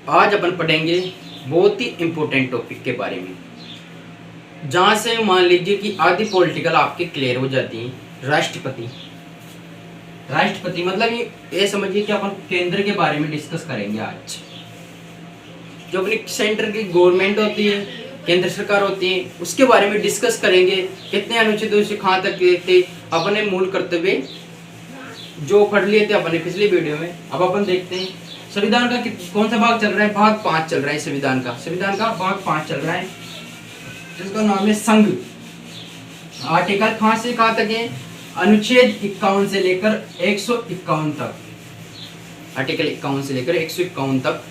आज अपन पढ़ेंगे बहुत ही इम्पोर्टेंट टॉपिक के बारे में, जहाँ से मान लीजिए कि आधी पॉलिटिकल आपके क्लियर हो जाती है। राष्ट्रपति राष्ट्रपति मतलब ये समझिए कि अपन केंद्र के बारे में डिस्कस करेंगे आज। जो अपनी सेंटर की गवर्नमेंट होती है, केंद्र सरकार होती है, उसके बारे में डिस्कस करेंगे। कितने अनुच्छेदों से कहाँ तक थे, अपने मूल कर्तव्य जो पढ़ लिए थे अपने पिछली वीडियो में। अब अपन देखते हैं संविधान का कौन सा भाग चल रहा है। भाग 5 चल रहा है संविधान का भाग 5 चल रहा है, जिसका नाम है संघ। आर्टिकल कहाँ से कहाँ तक है? अनुच्छेद 51 से लेकर 151 तक। आर्टिकल 51 से लेकर 151 तक।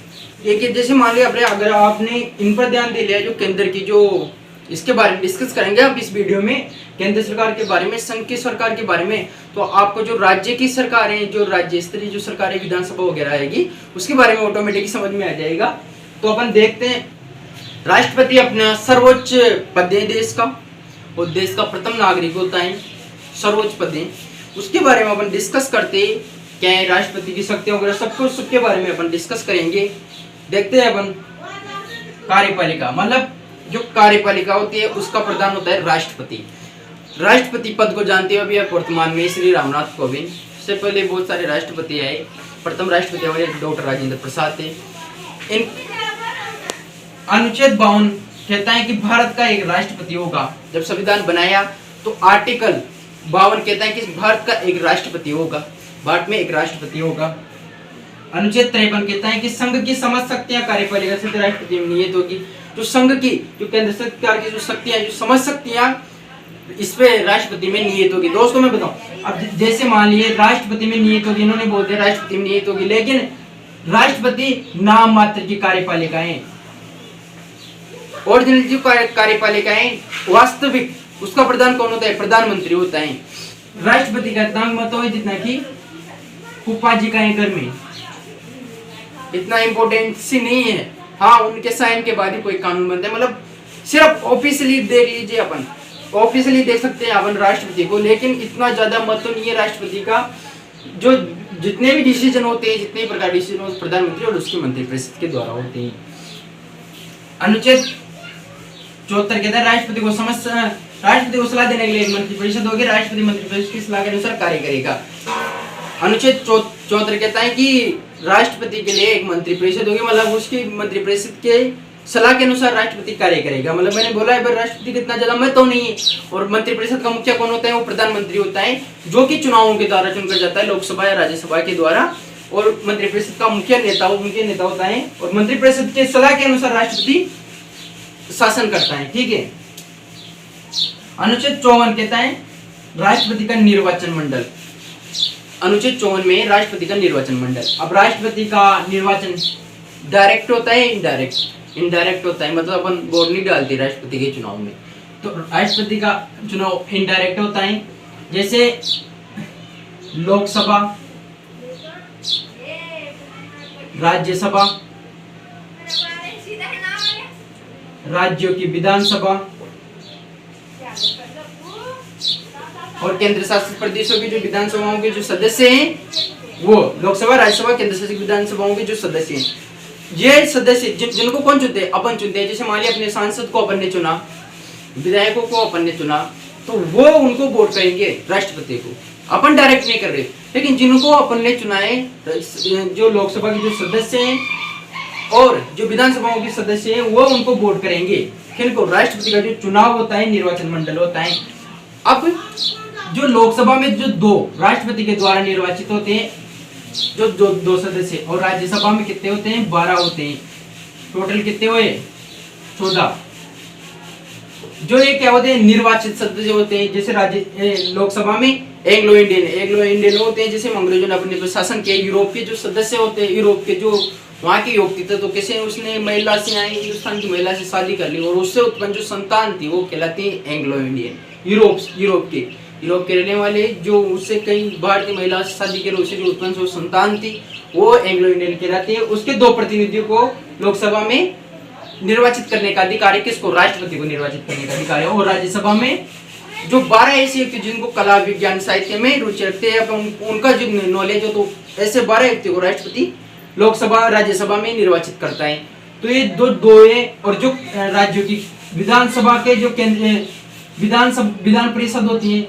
देखिए जैसे मान लिया अपने, अगर आपने इन पर ध्यान दे लिया, जो केंद्र की जो इसके बारे में डिस्कस करेंगे आप इस वीडियो में, केंद्र सरकार के बारे में, संघ की सरकार के बारे में, तो आपको जो राज्य की सरकारें, जो राज्य स्तरीय जो सरकारें विधानसभा वगैरह आएगी, उसके बारे में ऑटोमेटिक समझ में आ जाएगा। तो अपन देखते हैं, राष्ट्रपति अपना सर्वोच्च पद है देश का, और देश का प्रथम नागरिक होता है, सर्वोच्च पद है। उसके बारे में अपन डिस्कस करते हैं, क्या है राष्ट्रपति की शक्तियां वगैरह सब कुछ, सबके बारे में अपन डिस्कस करेंगे। देखते हैं अपन कार्यपालिका, मतलब जो कार्यपालिका होती है उसका प्रधान होता है राष्ट्रपति। राष्ट्रपति पद को जानते हो अभी आप वर्तमान में श्री रामनाथ कोविंद। से पहले बहुत सारे राष्ट्रपति आए। प्रथम राष्ट्रपति हमारे डॉक्टर राजेंद्र प्रसाद थे। इन अनुच्छेद 52 कहता है कि भारत का एक राष्ट्रपति होगा। जब संविधान बनाया तो आर्टिकल 52 कहता है कि भारत का एक राष्ट्रपति होगा, भारत में एक राष्ट्रपति होगा। अनुच्छेद 53 कहता है कि संघ की समस्त शक्तियां कार्यपालिका से राष्ट्रपति में निहित होगी। जो संघ की, जो केंद्र सरकार की जो शक्तियां, जो समस्त शक्तियां इस पे राष्ट्रपति में निहित होगी। दोस्तों मैं बताऊं, अब जैसे मान लिए राष्ट्रपति में निहित होगी, इन्होंने बोल दिया राष्ट्रपति में निहित होगी, लेकिन राष्ट्रपति नाम मात्र की कार्यपालिका है। ओरिजिनल जो कार्यपालिका है, वास्तविक उसका प्रधान कौन होता है? प्रधानमंत्री होता है। राष्ट्रपति का नाम मत हो जितना कि फूफा जी का है घर में, इतना इम्पोर्टेंट सी नहीं है। हाँ, उनके साइन के बाद ही कोई कानून बनता है। मतलब सिर्फ ऑफिशियली देख लीजिए, अपन ऑफिशियली देख सकते हैं अपन राष्ट्रपति को, लेकिन इतना ज्यादा मत तो नहीं है राष्ट्रपति का। जो जितने भी डिसीजन होते हैं, जितने प्रकार डिसीजन होते हैं, प्रधानमंत्री और उसकी मंत्रिपरिषद के द्वारा होते हैं। अनुच्छेद 74 कहता है राष्ट्रपति को सलाह देने के लिए मंत्रिपरिषद होगी। राष्ट्रपति मंत्रिपरिषद की सलाह के अनुसार कार्य करेगा। अनुच्छेद 74 कहता है कि राष्ट्रपति के लिए एक मंत्रिपरिषद होगी, मतलब उसकी मंत्रिपरिषद के सलाह के अनुसार राष्ट्रपति कार्य करेगा। मतलब मैंने बोला है राष्ट्रपति का इतना ज्यादा महत्व नहीं है। और मंत्रिपरिषद का मुखिया कौन होता है? वो प्रधानमंत्री होता है, जो कि चुनावों के द्वारा चुनकर जाता है, लोकसभा या राज्यसभा के द्वारा। और मंत्रिपरिषद का मुख्य नेता होता है, और मंत्रिपरिषद के सलाह के अनुसार राष्ट्रपति शासन करता है। ठीक है। अनुच्छेद 54 कहता है राष्ट्रपति का निर्वाचन मंडल। अनुच्छेद 54 में राष्ट्रपति का निर्वाचन मंडल। अब राष्ट्रपति का निर्वाचन डायरेक्ट होता है, इनडायरेक्ट होता है, मतलब अपन वोट नहीं डालते राष्ट्रपति के चुनाव में। तो राष्ट्रपति का चुनाव इनडायरेक्ट होता है। जैसे लोकसभा, राज्यसभा, राज्यों की विधानसभा और केंद्र शासित प्रदेशों की जो विधानसभाओं के जो सदस्य हैं, वो लोकसभा, राज्यसभा, केंद्र शासित विधानसभाओं के जो सदस्य हैं, ये सदस्य जिनको कौन चुनते हैं? अपन चुनते हैं। जैसे मान लिया अपने सांसद को अपन ने चुना, विधायकों को अपन ने चुना, तो वो उनको वोट करेंगे राष्ट्रपति को। अपन डायरेक्ट नहीं कर रहे, लेकिन जिनको अपन ने चुना है, जो लोकसभा के जो सदस्य हैं और जो विधानसभाओं के सदस्य हैं, वो उनको वोट करेंगे। किनको? राष्ट्रपति का जो चुनाव होता है, निर्वाचन मंडल होता है। अब जो लोकसभा में जो 2 राष्ट्रपति के द्वारा निर्वाचित होते हैं, जो 2 सदस्य, और राज्यसभा में कितने होते हैं? 12 होते हैं। टोटल कितने हुए? 14। जो ये क्या होते हैं? निर्वाचित सदस्य होते हैं। जैसे लोकसभा में एंग्लो इंडियन होते हैं, जैसे अंग्रेजों ने अपने शासन किया। यूरोप के जो सदस्य होते हैं, यूरोप के जो वहाँ की युवती थे, तो कैसे उसने महिला से आई, हिंदुस्तान की महिला से शादी कर ली, और उससे उत्पन्न जो संतान थी वो कहलाती है एंग्लो इंडियन। यूरोप के रहने वाले, जो उससे कई भारतीय महिला से शादी के उससे जो उत्पन्न जो संतान थी, वो एंग्लो इंडियन कहलाती है। उसके 2 प्रतिनिधियों को लोकसभा में निर्वाचित करने का अधिकार है। किसको? राष्ट्रपति को निर्वाचित करने का अधिकार है। और राज्यसभा में जो 12 ऐसे व्यक्ति जिनको कला, विज्ञान, साहित्य में रुचि रखते हैं, उनका जो नॉलेज हो, तो ऐसे 12 व्यक्ति को राष्ट्रपति लोकसभा राज्यसभा में निर्वाचित करता है। तो ये दो है। और जो राज्यों की विधानसभा के जो केंद्र विधान परिषद होती है,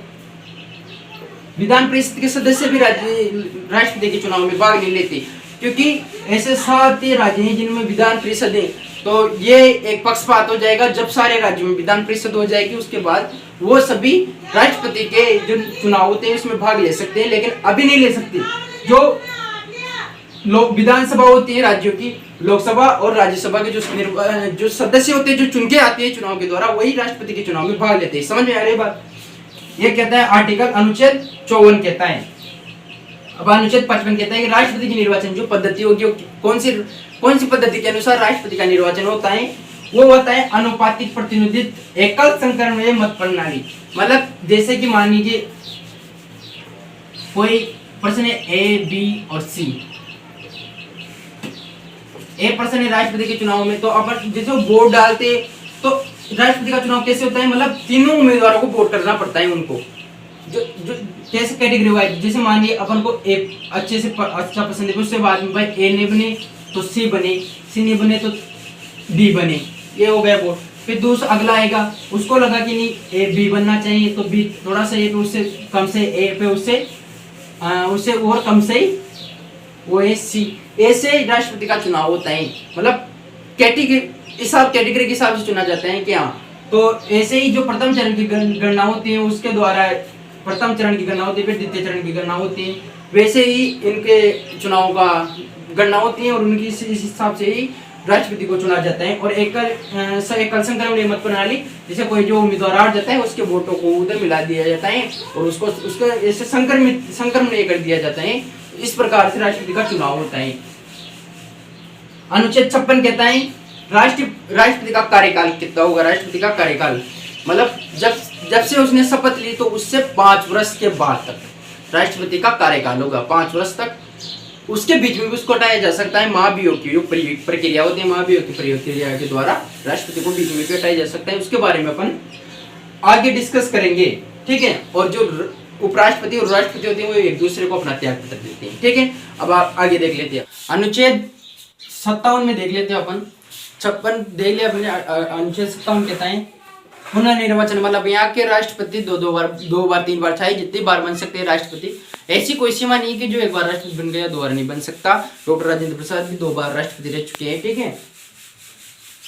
विधान परिषद के सदस्य भी राष्ट्रपति के चुनाव में भाग नहीं लेते, क्योंकि ऐसे 7 राज्य हैं जिनमें विधान परिषद है। तो ये एक पक्षपात हो जाएगा। जब सारे राज्यों में विधान परिषद हो जाएगी उसके बाद वो सभी राष्ट्रपति के जो चुनाव होते हैं उसमें भाग ले सकते हैं, लेकिन अभी नहीं ले सकते। जो लोग विधानसभा होती है राज्यों की, लोकसभा और राज्यसभा के जो सदस्य होते हैं, जो चुन के आते हैं चुनाव के द्वारा, वही राष्ट्रपति के चुनाव में भाग लेते हैं। समझ में आ रही बात? ये कहता है आर्टिकल अनुच्छेद 54 कहता है। अब अनुच्छेद 55 कहता है कि राष्ट्रपति की निर्वाचन जो पद्धति होगी, कौन सी पद्धति के अनुसार राष्ट्रपति का निर्वाचन होता है, वो होता है अनुपातिक प्रतिनिधित्व एकल संक्रमण मत प्रणाली। मतलब जैसे कि मान लीजिए कोई प्रश्न है ए, बी और सी। ए प्रश्न है राष्ट्रपति के चुनाव में, तो अपन जैसे वोट डालते तो राष्ट्रपति का चुनाव कैसे होता है, मतलब तीनों उम्मीदवारों को वोट करना पड़ता है उनको, जो कैसे कैटेगरी वाइज। जैसे मान लीजिए अपन को ए अच्छे से अच्छा पसंद है, उसके बाद में भाई ए नहीं बने तो सी बने, सी नहीं बने तो डी बने, ये हो गया वोट। फिर दूसरा अगला आएगा, उसको लगा कि नहीं ए बी बनना चाहिए, तो बी थोड़ा सा ए पे उससे कम से ए पे उससे और कम से ही वो है सी। ऐसे राष्ट्रपति का चुनाव होता है, मतलब कैटेगरी के हिसाब से चुना जाता है कि हाँ। तो ऐसे ही जो प्रथम चरण की गणना होती है उसके द्वारा प्रथम चरण की गणना होती है, फिर द्वितीय चरण की गणना होती है, वैसे ही इनके चुनाव का गणना होती है और उनकी इस हिसाब से ही राष्ट्रपति को चुना जाता है। और एकल संक्रमण मत प्रणाली, जैसे कोई जो उम्मीदवार हार जाता है उसके वोटों को उधर मिला दिया जाता है और उसका ऐसे संक्रमण कर दिया जाता है। इस प्रकार से राष्ट्रपति का चुनाव होता है। अनुच्छेद 56 कहता है राष्ट्रपति का कार्यकाल कितना होगा। राष्ट्रपति का कार्यकाल मतलब जब से उसने शपथ ली तो उससे 5 वर्ष के बाद तक राष्ट्रपति का कार्यकाल होगा, 5 वर्ष तक। उसके बीच में भी उसको हटाया जा सकता है। महाभियोग की जो प्रक्रिया होती है, महाभियोग की प्रक्रिया के द्वारा राष्ट्रपति को बीच में भी हटाया जा सकता है। उसके बारे में अपन आगे डिस्कस करेंगे, ठीक है। और जो उपराष्ट्रपति और राष्ट्रपति होते हैं वो एक दूसरे को अपना त्याग पत्र देते हैं, ठीक है। अब आप आगे देख लेते हैं अनुच्छेद 57 में देख लेते हैं अपन। 56 देख लिया अपने। अनुच्छेद 57 कहता है पुनर्निर्वाचन, मतलब यहाँ के राष्ट्रपति दो बार 3 बार चाहे जितनी बार बन सकते हैं राष्ट्रपति। ऐसी कोई सीमा नहीं कि जो एक बार राष्ट्रपति बन गया 2 बार नहीं बन सकता। डॉक्टर राजेंद्र प्रसाद भी 2 बार राष्ट्रपति रह चुके हैं, ठीक है।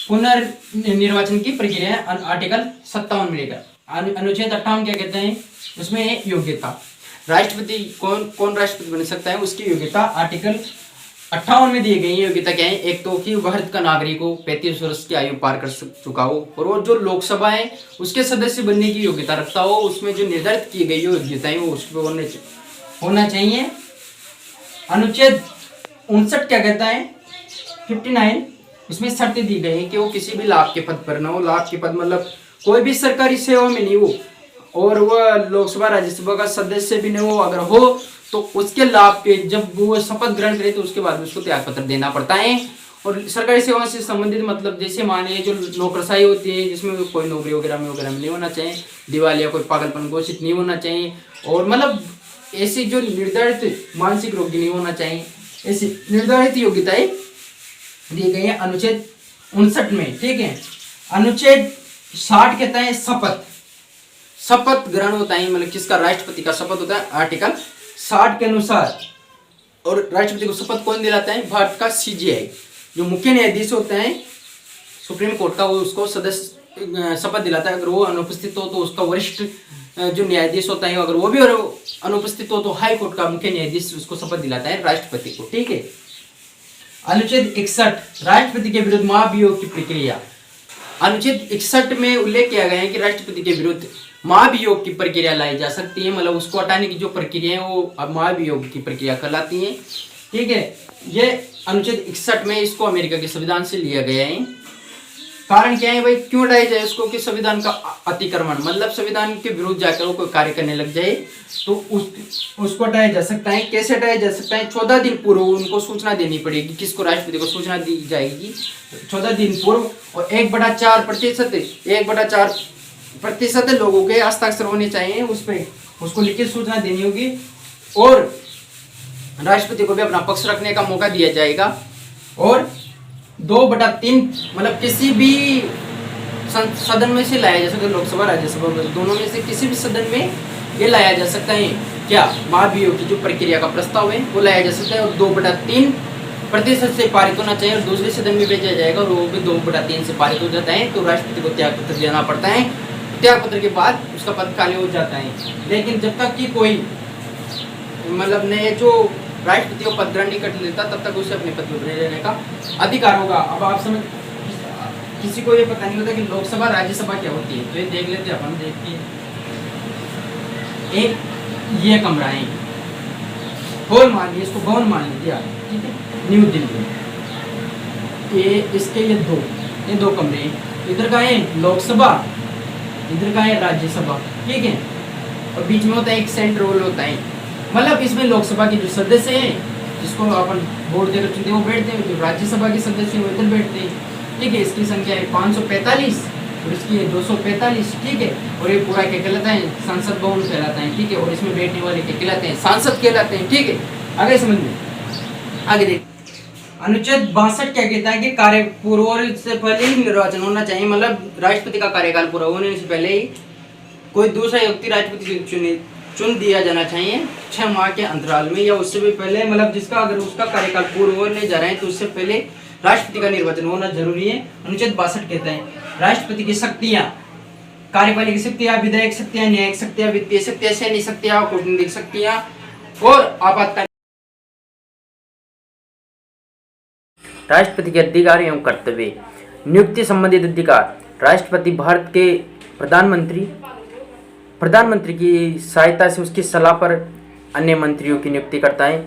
पुनर्निर्वाचन की प्रक्रिया आर्टिकल 57 में लेकर। अनुच्छेद 58 क्या कहते हैं, उसमें है योग्यता। राष्ट्रपति कौन राष्ट्रपति बन सकता है, उसकी योग्यता आर्टिकल 58 में दी गई है। योग्यता क्या है, एक तो कि भारत का नागरिक हो, 35 वर्ष की आयु पार कर चुका हो, और वो जो लोकसभा है उसके सदस्य बनने की योग्यता रखता हो। उसमें जो निर्धारित की गई योग्यताएं वो उसमें होना चाहिए। अनुच्छेद 59 क्या कहता है, 59, उसमें शर्तें दी गई है कि वो किसी भी लाभ के पद पर ना हो। लाभ के पद मतलब कोई भी सरकारी सेवा में नहीं हो, और वह लोकसभा राज्यसभा का सदस्य भी नहीं हो। अगर हो तो उसके लाभ के जब वो शपथ ग्रहण करे तो उसके बाद उसको त्याग पत्र देना पड़ता है। और सरकारी सेवा से संबंधित मतलब जैसे मानिए जो नौकरशाही होती है जिसमें कोई नौकरी वगैरह में नहीं होना चाहिए, दिवालिया कोई पागलपन घोषित नहीं होना चाहिए, और मतलब ऐसी जो निर्धारित मानसिक रोगी नहीं होना चाहिए। ऐसी निर्धारित योग्यताएं दी गई है अनुच्छेद 59 में, ठीक है। अनुच्छेद 60 कहता है शपथ ग्रहण होता है, मतलब किसका, राष्ट्रपति का शपथ होता है आर्टिकल 60 के अनुसार। और राष्ट्रपति को शपथ कौन दिलाता है, भारत का सीजेआई जो मुख्य न्यायाधीश होता है सुप्रीम कोर्ट का, वो उसको सदस्य शपथ दिलाता है। अगर वो अनुपस्थित हो तो उसका वरिष्ठ जो न्यायाधीश होता है, अगर वो भी अनुपस्थित हो तो हाई कोर्ट का मुख्य न्यायाधीश उसको शपथ दिलाता है राष्ट्रपति को, ठीक है। अनुच्छेद 61 राष्ट्रपति के विरुद्ध महाभियोग की प्रक्रिया। अनुच्छेद 61 में उल्लेख किया गया है कि राष्ट्रपति के विरुद्ध महाभियोग की प्रक्रिया लाई जा सकती है, मतलब उसको हटाने की जो प्रक्रिया है वो महाभियोग की प्रक्रिया कहलाती है, ठीक है। ये अनुच्छेद 61 में इसको अमेरिका के संविधान से लिया गया है। कारण क्या है भाई, क्यों हटाया जाए उसको, कि संविधान का अतिक्रमण, मतलब संविधान के विरुद्ध जाकर वो कोई कार्य करने लग जाए तो उसको हटाया जा सकता है। कैसे हटाया जा सकता है, 14 दिन पूर्व उनको सूचना देनी पड़ेगी। किसको, राष्ट्रपति को सूचना दी जाएगी 14 दिन पूर्व, और 1/4% लोगों के हस्ताक्षर होने चाहिए उस पर, उसको लिखित सूचना देनी होगी। और राष्ट्रपति को भी अपना पक्ष रखने का मौका दिया जाएगा और 2/3 मतलब किसी भी सदन में से लाया जा सकता है, लोकसभा राज्यसभा दोनों में से किसी भी सदन में ये लाया जा सकता है। क्या महाभियोग की जो प्रक्रिया का प्रस्ताव है वो लाया जा सकता है और 2/3% से पारित होना चाहिए और दूसरे सदन में भेजा जाएगा और वो भी 2/3 से पारित हो जाता है तो राष्ट्रपति को त्याग पत्र देना पड़ता है। त्याग पत्र के बाद उसका पद खाली हो जाता है। लेकिन जब तक कि कोई मतलब नए जो राष्ट्रपति को पद ग्रहण नहीं कर लेता तब तक उसे अपने पद पर रहने का अधिकार होगा। अब आप समझ, किसी को ये पता नहीं होता कि लोकसभा राज्यसभा क्या होती है, तो ये देख लेते हैं अपन। देखिए, एक ये कमरा है, हॉल मान लीजिए, इसको भवन मान लीजिए आप, ठीक है, न्यू दिल्ली। ये इसके ये दो कमरे हैं, इधर का है लोकसभा, इधर का है राज्यसभा, ठीक है, और बीच में होता है एक सेंट्रल हॉल होता है। मतलब इसमें लोकसभा के जो सदस्य हैं जिसको अपन वोट देकर चुनते हैं वो बैठते हैं, जो राज्यसभा के सदस्य हैं वो इधर बैठते हैं, ठीक है। इसकी संख्या है 545 और इसकी है 245, ठीक है। और ये पूरा क्या कहलाता है, संसद भवन कहलाता है, ठीक है। और इसमें बैठने वाले क्या कहलाते हैं, सांसद कहलाते हैं, ठीक है। आगे समझ में, आगे देख, अनुच्छेद 62 क्या कहता है कि कार्य पूर्व से पहले ही निर्वाचन होना चाहिए। मतलब राष्ट्रपति का कार्यकाल पूरा होने से पहले ही कोई दूसरा व्यक्ति राष्ट्रपति चुन दिया जाना चाहिए 6 माह के अंतराल में या उससे भी पहले। मतलब जिसका अगर उसका कार्यकाल पूर्ण होने जा रहे हैं तो उससे पहले राष्ट्रपति का निर्वाचन होना जरूरी है। अनुच्छेद 62 कहता है राष्ट्रपति की शक्तियां, कार्यपालिक शक्तियां, विधायक शक्तियां, न्यायिक शक्तियां, वित्तीय शक्तियां, सैन्य शक्तियां, कूटनीतिक शक्तियां और आपातकालीन। राष्ट्रपति के अधिकार एवं कर्तव्य, नियुक्ति संबंधित अधिकार, राष्ट्रपति भारत के प्रधानमंत्री की सहायता से उसकी सलाह पर अन्य मंत्रियों की नियुक्ति करता है।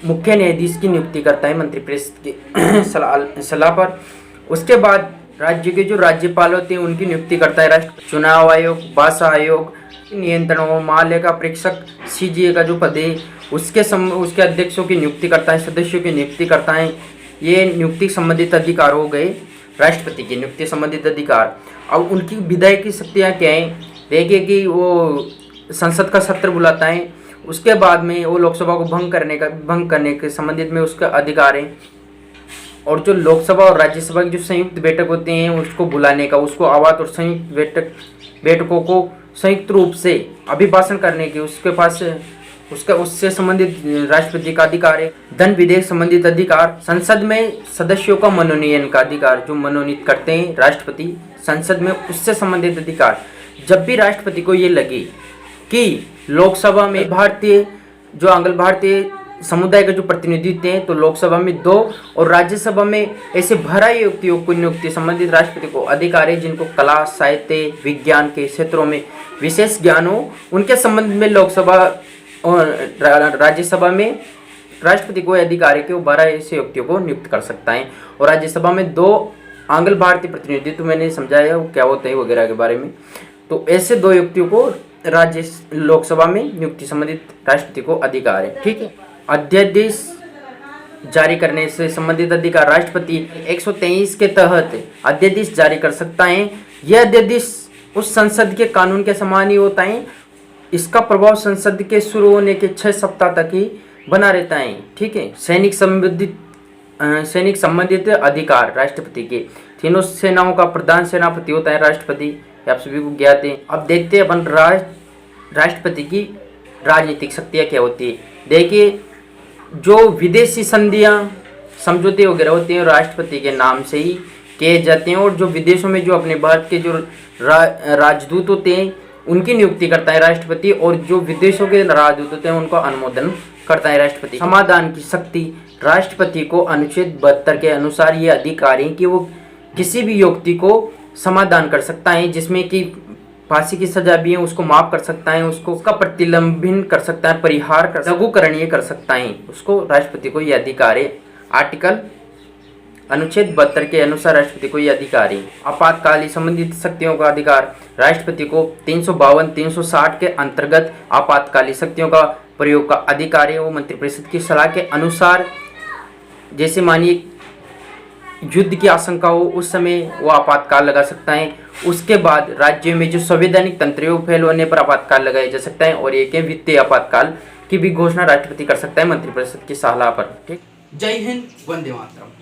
मुख्य न्यायाधीश की नियुक्ति करता है मंत्रिपरिषद की सलाह पर। उसके बाद राज्य के जो राज्यपाल होते हैं उनकी नियुक्ति करता है राष्ट्रपति। चुनाव आयोग, भाषा आयोग, नियंत्रण और महालेखा परीक्षक CGA का जो पद है उसके अध्यक्षों की नियुक्ति करता है, सदस्यों की नियुक्ति करता है। ये नियुक्ति संबंधित अधिकार हो गए राष्ट्रपति की नियुक्ति संबंधित अधिकार। अब उनकी विधायी की शक्तियाँ क्या हैं, देखिए कि वो संसद का सत्र बुलाता है, उसके बाद में वो लोकसभा को भंग करने के संबंधित में उसका अधिकार है। और जो लोकसभा और राज्यसभा की जो संयुक्त बैठक होती हैं उसको बुलाने का, उसको आवाज और संयुक्त बैठकों को संयुक्त रूप से अभिभाषण करने की उसके पास उससे संबंधित राष्ट्रपति का अधिकार है। धन विधेयक संबंधित अधिकार, संसद में सदस्यों का मनोनयन का अधिकार, जो मनोनीत करते हैं राष्ट्रपति संसद में, उससे संबंधित अधिकार। जब भी राष्ट्रपति को ये लगे कि लोकसभा में जो आंग्ल भारतीय समुदाय के जो प्रतिनिधित्व हैं तो लोकसभा में 2 और राज्यसभा में ऐसे भरा व्यक्तियों को नियुक्ति संबंधित राष्ट्रपति को अधिकार है जिनको कला, साहित्य, विज्ञान के क्षेत्रों में विशेष ज्ञान हो, उनके संबंध में लोकसभा और राज्यसभा में राष्ट्रपति को अधिकार है कि वो 12 ऐसे व्यक्तियों को नियुक्त कर सकता है। और राज्यसभा में 2 आंग्ल भारतीय प्रतिनिधित्व, मैंने समझाया वो क्या होता है वगैरह के बारे में। तो ऐसे 2 व्यक्तियों को लोकसभा में नियुक्ति संबंधित राष्ट्रपति को अधिकार है, ठीक है। अध्यादेश जारी करने से संबंधित अधिकार, राष्ट्रपति 123 के तहत अध्यादेश जारी कर सकता है। यह अध्यादेश उस संसद के कानून के समान ही होता है। इसका प्रभाव संसद के शुरू होने के 6 सप्ताह तक ही बना रहता है, ठीक है। सैनिक संबंधित अधिकार, राष्ट्रपति के तीनों सेनाओं का प्रधान सेनापति होता है राष्ट्रपति, आप सभी को ज्ञात है। अब देखते हैं अपन राष्ट्रपति की राजनीतिक शक्तियाँ क्या होती है। देखिए, जो विदेशी संधियाँ समझौते वगैरह होते हैं राष्ट्रपति के नाम से ही किए जाते हैं। और जो विदेशों में जो अपने भारत के जो राजदूत होते हैं उनकी नियुक्ति करता है राष्ट्रपति, और जो विदेशों के राजदूत होते हैं उनको अनुमोदन करता है राष्ट्रपति। समाधान की शक्ति, राष्ट्रपति को अनुच्छेद 72 के अनुसार ये अधिकार है कि वो किसी भी व्यक्ति को समाधान कर सकता है, जिसमें कि फांसी की सजा भी है उसको माफ कर सकता है, उसका प्रतिलंबन कर सकता है, परिहार कर, लघुकरणीय कर सकता है, उसको राष्ट्रपति को यह अधिकार है। आर्टिकल अनुच्छेद 72 के अनुसार राष्ट्रपति को यह अधिकार है। आपातकालीन संबंधित शक्तियों का अधिकार, राष्ट्रपति को 352-360 के अंतर्गत आपातकालीन शक्तियों का प्रयोग का अधिकार है। वो मंत्रिपरिषद की सलाह के अनुसार, जैसे मानिए युद्ध की आशंका हो उस समय वो आपातकाल लगा सकता है। उसके बाद राज्य में जो संवैधानिक तंत्र है वो फेल होने पर आपातकाल लगाया जा सकता है। और एक है वित्तीय आपातकाल, की भी घोषणा राष्ट्रपति कर सकता है मंत्रिपरिषद की सलाह पर। ठीक, जय हिंद, वंदे मातरम।